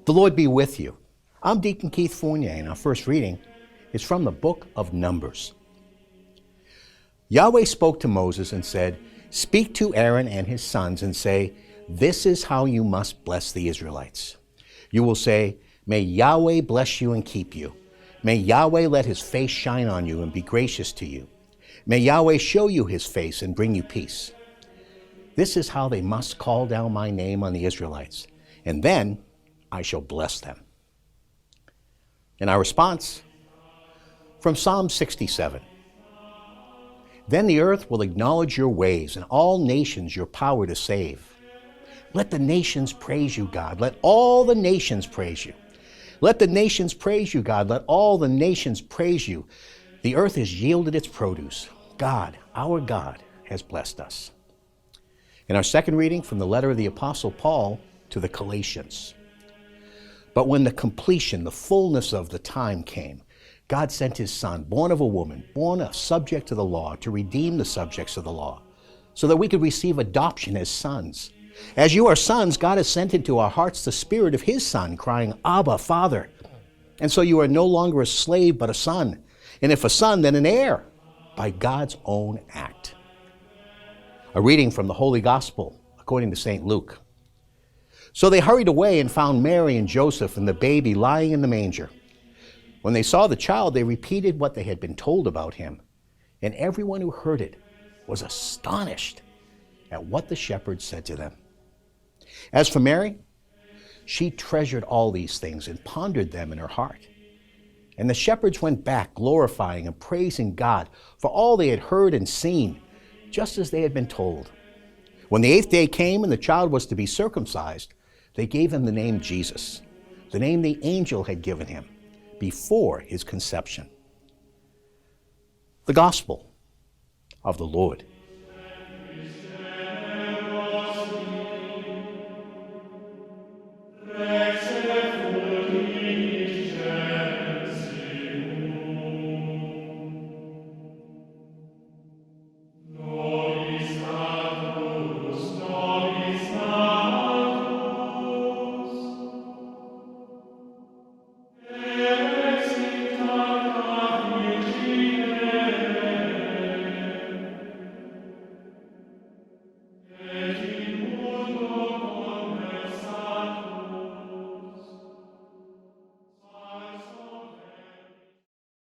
The Lord be with you. I'm Deacon Keith Fournier, and our first reading is from the book of Numbers. Yahweh spoke to Moses and said, "Speak to Aaron and his sons and say, this is how you must bless the Israelites. You will say, may Yahweh bless you and keep you. May Yahweh let his face shine on you and be gracious to you. May Yahweh show you his face and bring you peace. This is how they must call down my name on the Israelites, and then I shall bless them." And our response from Psalm 67. Then the earth will acknowledge your ways, and all nations your power to save. Let the nations praise you, God. Let all the nations praise you. Let the nations praise you, God. Let all the nations praise you. The earth has yielded its produce. God, our God, has blessed us. In our second reading from the letter of the Apostle Paul to the Galatians. But when the completion, the fullness of the time came, God sent his Son, born of a woman, born a subject to the law, to redeem the subjects of the law, so that we could receive adoption as sons. As you are sons, God has sent into our hearts the Spirit of his Son, crying, Abba, Father. And so you are no longer a slave, but a son. And if a son, then an heir, by God's own act. A reading from the Holy Gospel, according to St. Luke. So they hurried away and found Mary and Joseph and the baby lying in the manger. When they saw the child, they repeated what they had been told about him, and everyone who heard it was astonished at what the shepherds said to them. As for Mary, she treasured all these things and pondered them in her heart. And the shepherds went back, glorifying and praising God for all they had heard and seen, just as they had been told. When the 8th day came and the child was to be circumcised, they gave him the name Jesus, the name the angel had given him before his conception. The Gospel of the Lord.